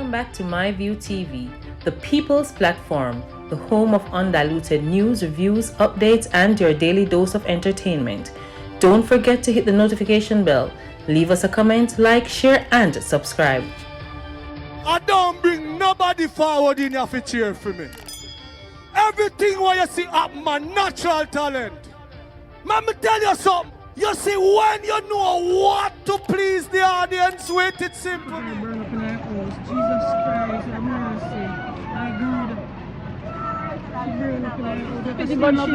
Welcome back to MyView TV, the people's platform, the home of undiluted news, reviews, updates, and your daily dose of entertainment. Don't forget to hit the notification bell, leave us a comment, like, share, and subscribe. I don't bring nobody forward in here to cheer for me. Everything what you see up my natural talent. Let me tell you something. You see, when you know what to please the audience with, it's simple. Jesus Christ, have mercy. My God. She burn up in her house. Because she burn up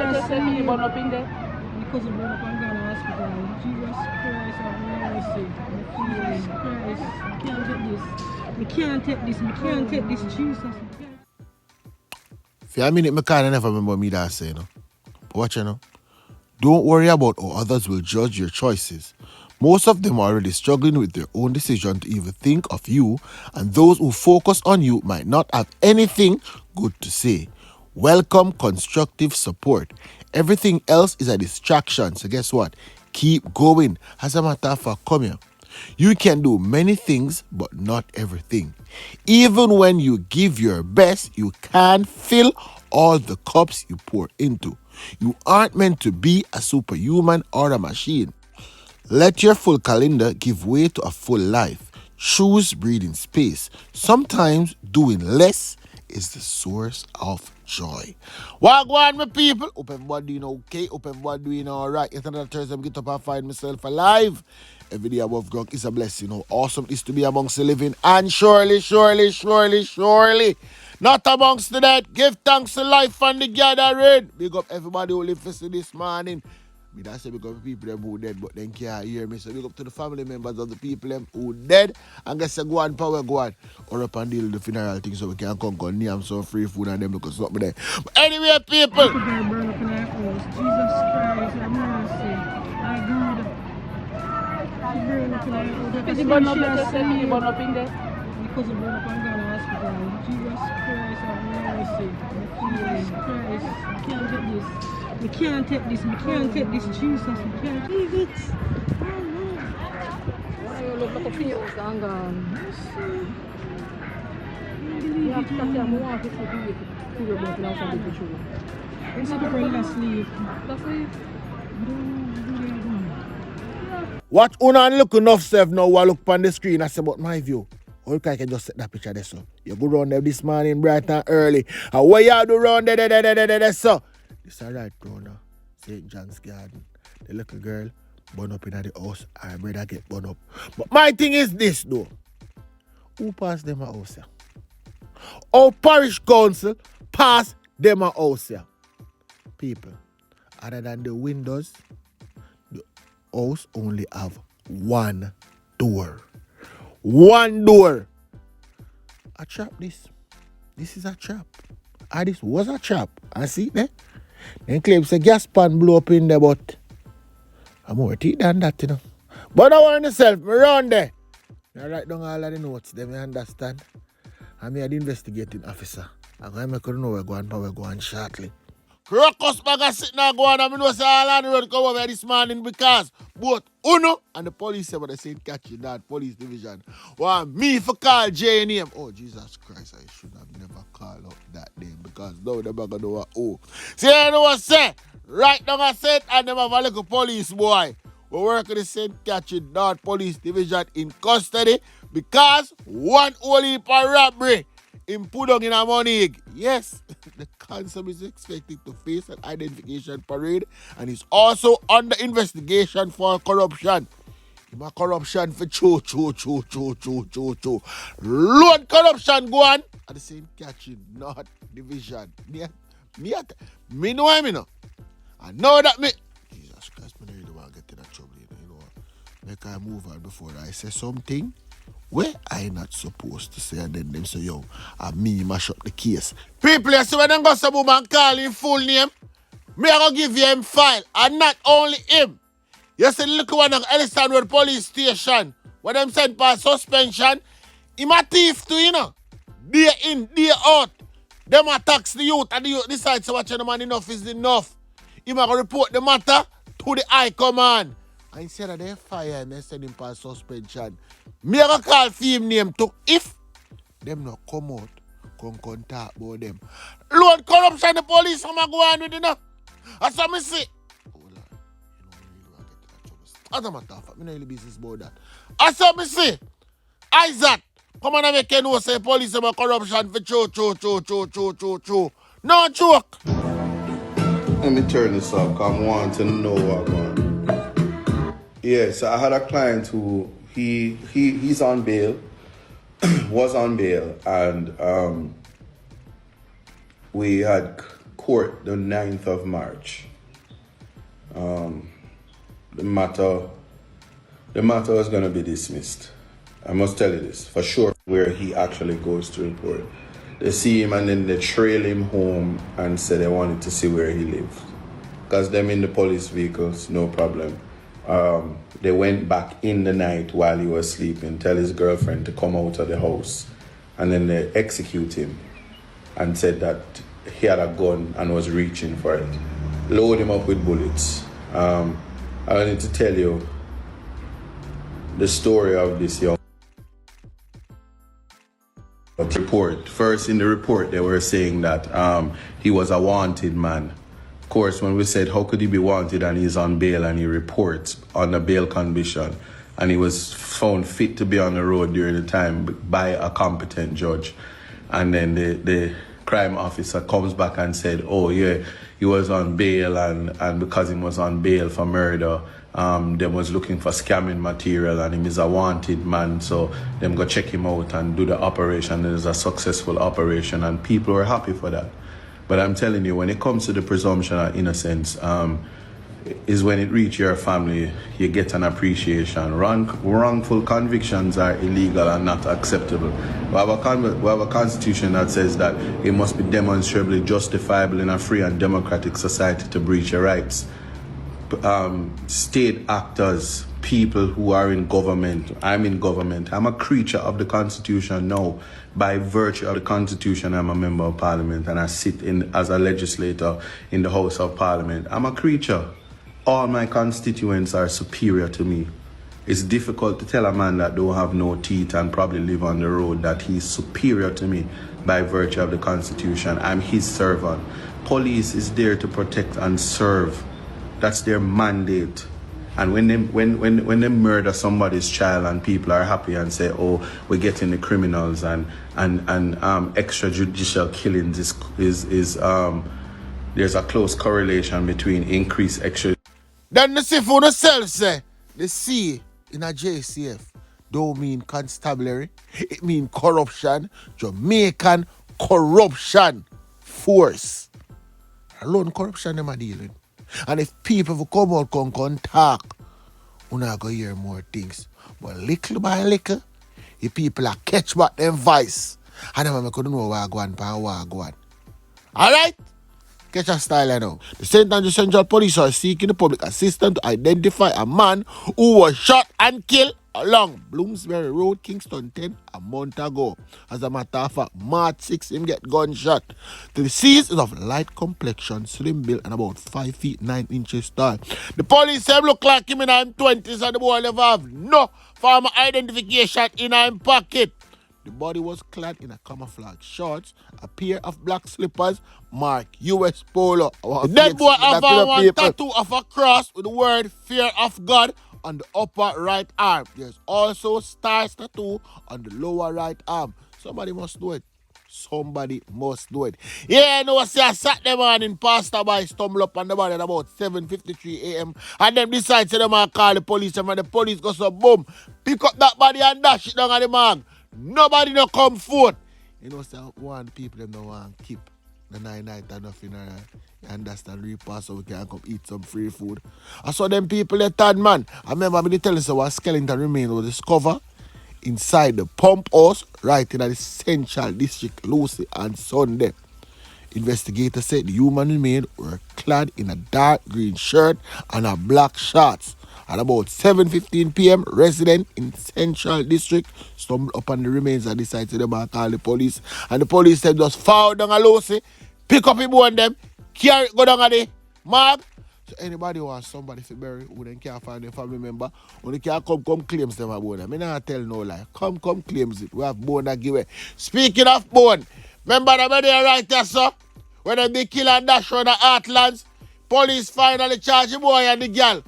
in there. Because she burn up and gone to hospital. Jesus Christ, have mercy. Jesus Christ. We can't take this. We can't take this, Jesus. For a minute, I can't never remember me that say, no. But watch you know. Don't worry about how others will judge your choices. Most of them are already struggling with their own decision to even think of you, and those who focus on you might not have anything good to say. Welcome constructive support. Everything else is a distraction, so guess what? Keep going. As a matter of fact, come here. You can do many things, but not everything. Even when you give your best, you can't fill all the cups you pour into. You aren't meant to be a superhuman or a machine. Let your full calendar give way to a full life. Choose breathing space. Sometimes doing less is the source of joy. Wagwan, my people. Hope everybody doing okay. Hope everybody doing all right. It's another Thursday. I get up and find myself alive. Every day above ground is a blessing. Awesome is to be amongst the living. And surely, not amongst the dead. Give thanks to life and the gathering. Big up everybody who live for this morning. Me that say big up people them who dead, but then can't hear me. So big up to the family members of the people them who dead. And guess go on, power go on. Or up and deal with the funeral thing so we can come name some free food and them because something there. But anyway, people. Burn up in her house. Jesus Christ, have mercy. My God. She burn up in her house. Because she burn up in there. Because she burn up and gone to hospital. Jesus Christ, have mercy. Jesus Christ, we can't take this. We can't take this, Jesus. We can't leave it. Why you look like a few years and gone? You have to take more of this to your blood and also the sugar. Let's go bring that sleep. What una look enough self now while look on the screen I say about my view. Or I can just set that picture there so. You go round there this morning bright and early. And what you do round there so. This is right round now. St. John's Garden. The little girl burn up in the house. Her brother get burn up. But my thing is this though. Who passed them a house here? Our parish council passed them a house here. People. Other than the windows, the house only have one door. One door. A trap this. This is a trap. And this was a trap. I see there. Then claim say gas pan blow up in there, but I'm more teeth than that, you know. But I want myself, me round there. I write down all of the notes, them you understand. I'm the investigating officer. I'm going to make you know we're going shortly. Crocus bag sitting there going and I know say all on the road come over this morning because both Uno and the police say what they say catch you that police division. Want me for call J name. Oh Jesus Christ, I should have never called up that name because now they're gonna know what oh. See you know what say? Right down I said and them have a little police boy. We work at the St. Catherine North Police Division in custody because one whole heap of robbery in put on in a money. Yes, the constable is expected to face an identification parade and is also under investigation for corruption. My corruption for Lord corruption go on at the St. Catherine North Division. Me know I know. I know that me. Jesus Christ, me really want to get in that trouble, you know. Make I move on before I say something where I not supposed to say, and then them say, yo, and me mash up the case. People, you see when them go some woman call him full name, me I go give you him file, and not only him. You see the little one of Ellison Road Police Station, where them sent for suspension, him a thief too, you know. Day in, day out. Them attacks the youth, and the youth decides to watch the man enough is enough. Him a go report the matter to the high command. And instead of they fire him, they send him for suspension. Me a go call for him name too. If them not come out, come talk about them. Lord, corruption, the police, I'm go on with it now. That's what I see. Oh, Lord, you know, really want to get in that trouble. As a matter of fact, I don't really business about that. That's what I see. Isaac, come on and make you know, say police about corruption for true. No joke. Let me turn this up, because I want to know what I'm on. Yeah, so I had a client who, he's on bail, was on bail, and we had court the 9th of March. The matter is going to be dismissed. I must tell you this, for sure, where he actually goes to report. They see him and then they trail him home and say they wanted to see where he lived. Because them in the police vehicles, no problem. They went back in the night while he was sleeping, tell his girlfriend to come out of the house. And then they execute him and said that he had a gun and was reaching for it. Load him up with bullets. I need to tell you the story of this young report. First, in the report, they were saying that he was a wanted man. Of course, when we said, how could he be wanted and he's on bail and he reports on a bail condition and he was found fit to be on the road during the time by a competent judge. And then the crime officer comes back and said, oh yeah, he was on bail and because he was on bail for murder, them was looking for scamming material and him is a wanted man, so them go check him out and do the operation. It was a successful operation and people were happy for that. But I'm telling you, when it comes to the presumption of innocence, is when it reaches your family, you get an appreciation. Wrongful convictions are illegal and not acceptable. We have a constitution that says that it must be demonstrably justifiable in a free and democratic society to breach your rights. State actors, people who are in government, I'm in government, I'm a creature of the Constitution now. By virtue of the Constitution, I'm a member of Parliament and I sit in as a legislator in the House of Parliament. I'm a creature. All my constituents are superior to me. It's difficult to tell a man that don't have no teeth and probably live on the road that he's superior to me by virtue of the Constitution. I'm his servant. Police is there to protect and serve. That's their mandate. And when they murder somebody's child and people are happy and say, oh, we're getting the criminals and extrajudicial killings is there's a close correlation between increased extra. Then the see for themselves say, the C in a JCF don't mean constabulary, it mean corruption, Jamaican corruption force. Alone corruption them are dealing. And if people will come out come talk, we're not going to hear more things. But little by little, the people are catch back them voice. And then I couldn't know where I go and go on. Alright? Catch a style now. The St. Andrews Central Police are seeking the public assistance to identify a man who was shot and killed along Bloomsbury Road, Kingston 10, a month ago. As a matter of fact, March 6, him get gunshot. The deceased is of light complexion, slim build, and about 5 feet 9 inches tall. The police say look like him in his 20s and the boy never have no form of identification in his pocket. The body was clad in a camouflage shorts, a pair of black slippers, marked US Polo. The dead boy have one tattoo of a cross with the word fear of God on the upper right arm. There's also stars tattoo on the lower right arm. Somebody must do it. Somebody must do it. Yeah, no, see, I Saturday morning, Pastor Boy stumble up on the body at about 7:53 a.m. And them decide to them and call the police. And when the police go so boom, pick up that body and dash it down at the mag. Nobody no come forth. You know, so one people them don't want to keep the night and nothing around. You understand? Repass so we can come eat some free food. I saw them people that third man. I remember me telling you what skeleton remains was discovered inside the pump house right in the Central District, Lucy and Sunday. Investigators said the human remains were clad in a dark green shirt and a black shorts. At about 7:15 p.m., resident in Central District stumbled upon the remains and decided to them and call the police. And the police said just fall down a Lucy, pick up him on them, carry it, go down at the morgue. So anybody wants somebody to bury who then can't find their family member, only can come claims them a bone. I mean, I tell no lie. Come claims it. We have bone that give it. Speaking of bone, remember the video right there, sir? When they be kill and dash on the Heartlands, police finally charge the boy and the girl.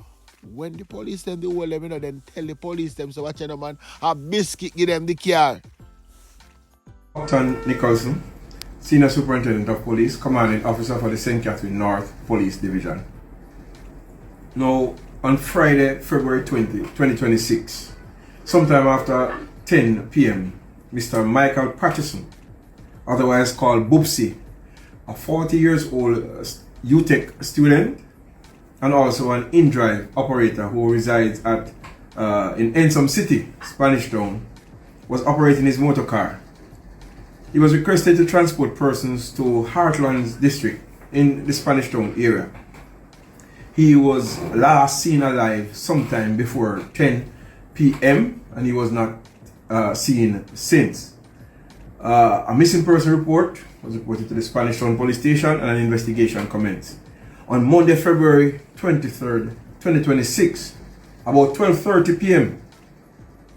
When the police them do all them, you know, then tell the police them, so watch out, man, a biscuit give them the car. Captain Nicholson, Senior Superintendent of Police, Commanding Officer for the St. Catherine North Police Division. Now, on Friday, February 20, 2026, sometime after 10 p.m., Mr. Michael Patterson, otherwise called Boopsy, a 40 years old UTech student and also an in-drive operator who resides at in Ensom City, Spanish Town, was operating his motor car. He was requested to transport persons to Heartlands District in the Spanish Town area. He was last seen alive sometime before 10 p.m. and he was not seen since. A missing person report was reported to the Spanish Town Police Station and an investigation commenced. On Monday, February 23rd, 2026, about 12:30 p.m.,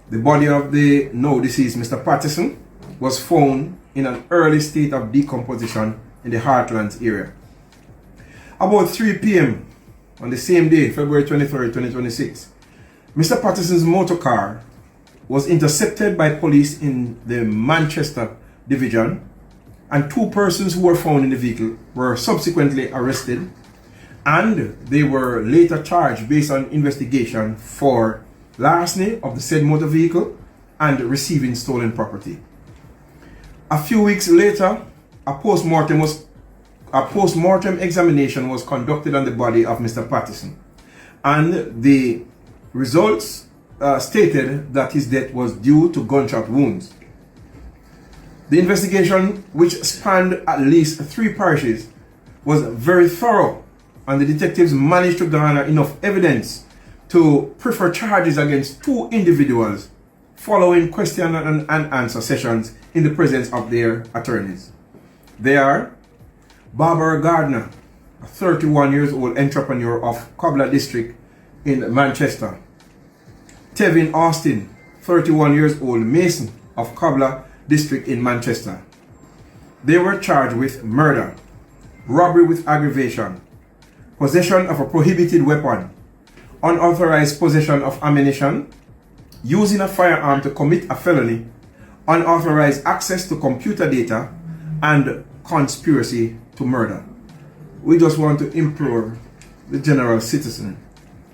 the body of the now deceased Mr. Patterson was found in an early state of decomposition in the Heartlands area. About 3 p.m. on the same day, February 23rd, 2026, Mr. Patterson's motor car was intercepted by police in the Manchester Division, and 2 persons who were found in the vehicle were subsequently arrested, and they were later charged based on investigation for larceny of the said motor vehicle and receiving stolen property. A few weeks later, a post-mortem examination was conducted on the body of Mr. Patterson, and the results stated that his death was due to gunshot wounds. The investigation, which spanned at least 3 parishes, was very thorough, and the detectives managed to garner enough evidence to prefer charges against 2 individuals following question and answer sessions in the presence of their attorneys. They are Barbara Gardner, a 31 years old entrepreneur of Cobler District in Manchester; Tevin Austin, 31 years old mason of Cobler District in Manchester. They were charged with murder, robbery with aggravation, possession of a prohibited weapon, unauthorized possession of ammunition, using a firearm to commit a felony, unauthorized access to computer data, and conspiracy to murder. We just want to implore the general citizen,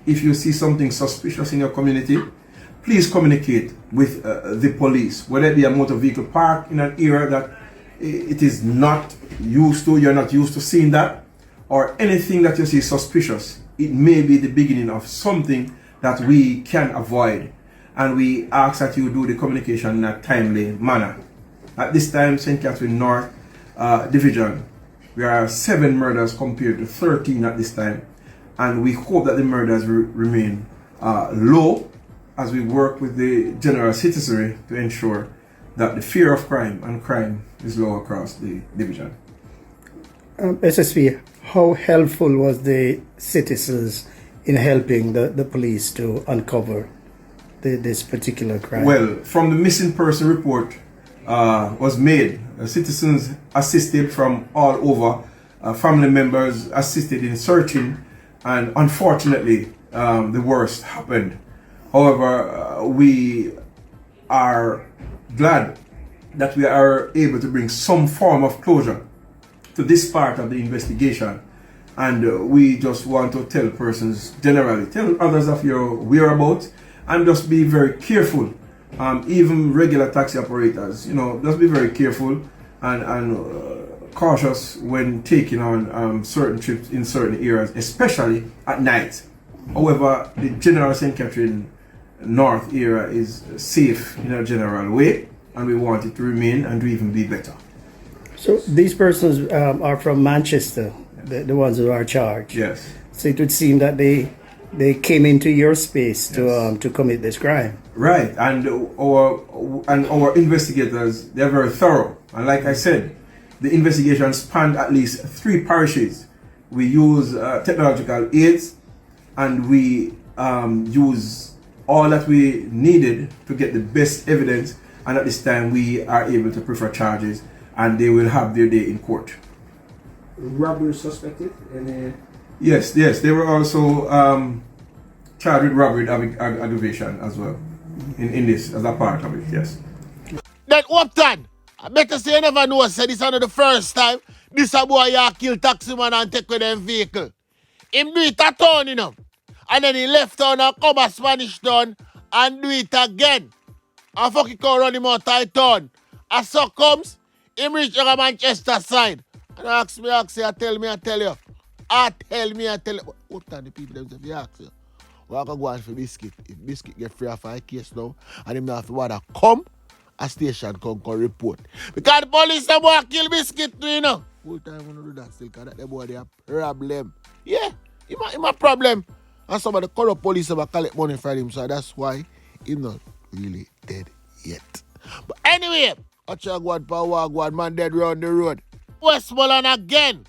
if you see something suspicious in your community, please communicate with the police, whether it be a motor vehicle parked in an area that it is not used to, you're not used to seeing that, or anything that you see suspicious. It may be the beginning of something that we can avoid, and we ask that you do the communication in a timely manner. At this time, St. Catherine North Division, there are 7 murders compared to 13 at this time, and we hope that the murders remain low as we work with the general citizenry to ensure that the fear of crime and crime is low across the division. SSV, how helpful was the citizens in helping the police to uncover this particular crime? Well, from the missing person report was made, citizens assisted from all over, family members assisted in searching, and unfortunately the worst happened. However, we are glad that we are able to bring some form of closure to this part of the investigation, and we just want to tell persons generally, tell others of your whereabouts, and just be very careful. Even regular taxi operators, just be very careful and cautious when taking on certain trips in certain areas, especially at night. However, the general St. Catherine North area is safe in a general way, and we want it to remain and to even be better. So these persons are from Manchester, the ones who are charged. Yes. So it would seem that they came into your space to commit this crime. Right, and our investigators, they're very thorough, and like I said, the investigation spanned at least 3 parishes. we use technological aids, and we use all that we needed to get the best evidence, and at this time we are able to prefer charges, and they will have their day in court. Robbery suspected? And Yes, they were also charged with robbery and aggravation as well in this as a part of it, yes. Then Upton, I better say you never know, say this is not the first time this a boy ya kill taxi man and take with them vehicle. Him do it a town, you know. And then he left town and come a Spanish town and do it again. And fucking come run him out of town. And so comes, him reach on Manchester side. And I tell you. What time the people them say ask you? Well, I can go on for biscuit. If biscuit get free off a case now, and him not have to bother come, a station come report. Because the police them want to kill biscuit too, you know. Full time when you do that still, because that boy they have problem. Yeah, him a problem. And some of the corrupt police have collect money from him, so that's why he's not really dead yet. But anyway, Ochagwan Pawagwan, man dead round the road. Westmoreland again.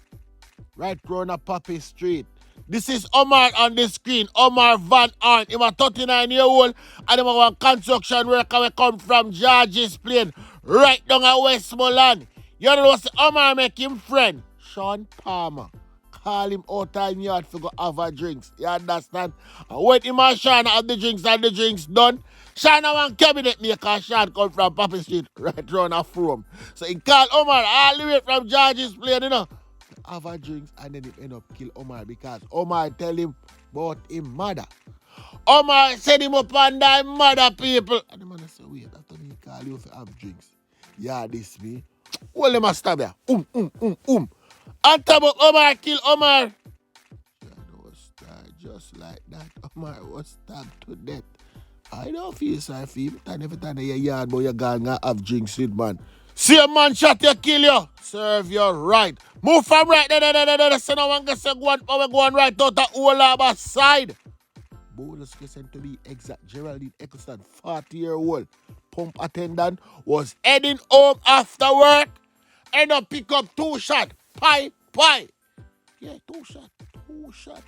Right round a Poppy Street. This is Omar on the screen. Omar Van Arn. He's a 39-year-old and he's a construction worker who come from George's Plain. Right down at Westmoreland. You know what Omar make him friend? Sean Palmer. Call him out in yard for go have a drinks. You understand? And when him and Sean have the drinks done, Sean want cabinet maker. Sean come from Poppy Street right round a from. So he call Omar all the way from George's Plain, you know. Have a drinks and then he end up kill Omar because Omar tell him about him mother. Omar set him up on that mother people. And the man say, wait, after me call you for have drinks. Yeah, this me. Hold him a stab here. And top of Omar kill Omar. Shadow was stabbed just like that. Omar was stabbed to death. I don't feel sorry for him. Every time you yard boy you gone have drinks with man. See a man shot you, kill you. Serve your right. Move from right there. So no one can say go on right out the whole other side. Bonus question to be exact. Geraldine Eccleston, 40-year-old pump attendant, was heading home after work. End up pick up 2 shots. Pie. Yeah, 2 shots.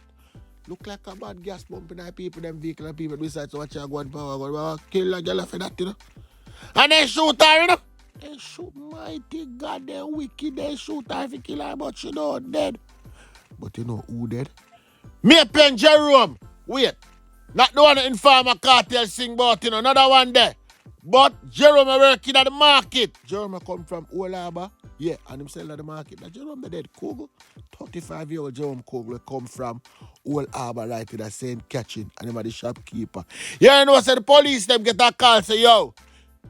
Look like a bad gas pump in people, them vehicle and people besides watch you go on power. Kill a girl for that, you know. And they shoot her, you know. They shoot mighty God, they wicked. They shoot her if you kill her, but she not dead. But you know who dead? Me pen Jerome. Wait. Not the one in Farmer Cartel sing about, you know. Another one there. But Jerome working at the market. Jerome come from Olaba. Yeah, and him sell at the market. Now Jerome the dead Kogel. 35-year-old Jerome Kogel come from Olaba right to the same catching. And him are the shopkeeper. Yeah, you know, so the police them get a call, say, yo,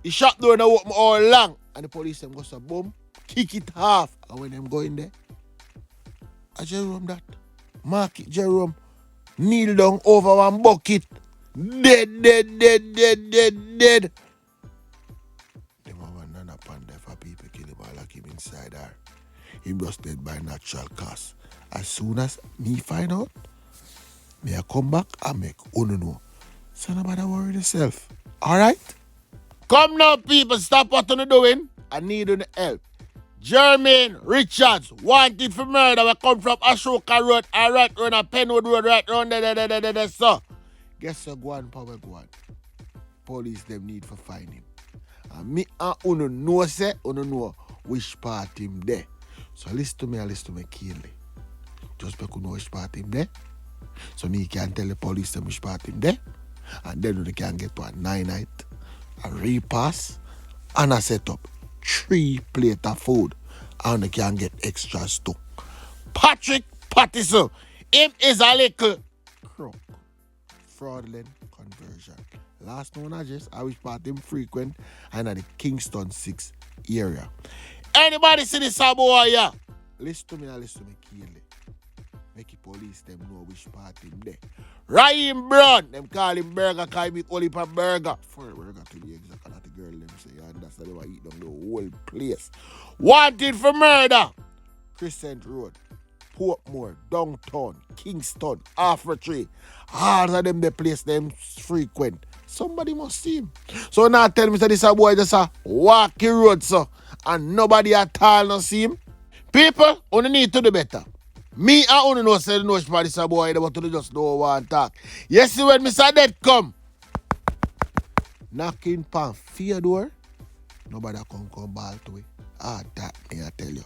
the shop door now open all long. And the police them go say, boom, kick it half. And when them go in there, a Jerome that. Market Jerome kneel down over one bucket. Dead. Them have a nana pan there for people kill him or lock him inside her. He was dead by natural cause. As soon as me find out, me I come back and make uno know. So nobody worry yourself. Alright? Come now, people, stop what you're doing. I need your help. Jermaine Richards, wanted for murder. We come from Ashoka Road, right on a Penwood Road, right on there. So, guess what? Go on, power, go on. Police them need for find him. And me and uno know which part him there. So listen to me keenly. Just because you know which part him there. So me can tell the police them which part him there. And then they can get to a 9-night, a repass, and a setup. 3 plates of food. And they can get extras too. Patrick Patterson. Him is a little crook. Fraudulent conversion. Last known address, I wish part him frequent and at the Kingston 6 area. Anybody see this boy here? Listen to me keenly. Make the police them know which part him there. Ryan Brown, them call him Burger, call him only for burger. For a burger to be exact, and the girl them say, and that's why they eat down the whole place. Wanted for murder. Crescent Road, Portmore, Downtown, Kingston, Afro-Tree. All of them, the place them frequent. Somebody must see him. So now tell me that this boy just a walking road, so, and nobody at all not see him. People, only need to do better. Me I only know say no for this boy, but you just don't want talk. Yes, see when Mr. Dead come. Knocking pan fear door. Nobody come ball to it. Ah, that me I tell you.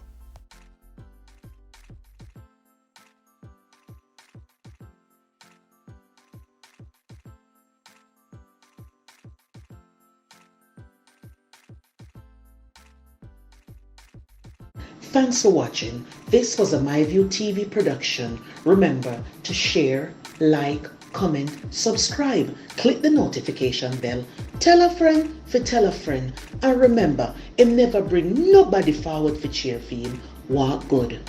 Thanks for watching. This was a MyView TV production. Remember to share, like, comment, subscribe, click the notification bell, tell a friend for tell a friend, and remember, never bring nobody forward for cheer for him. Walk good.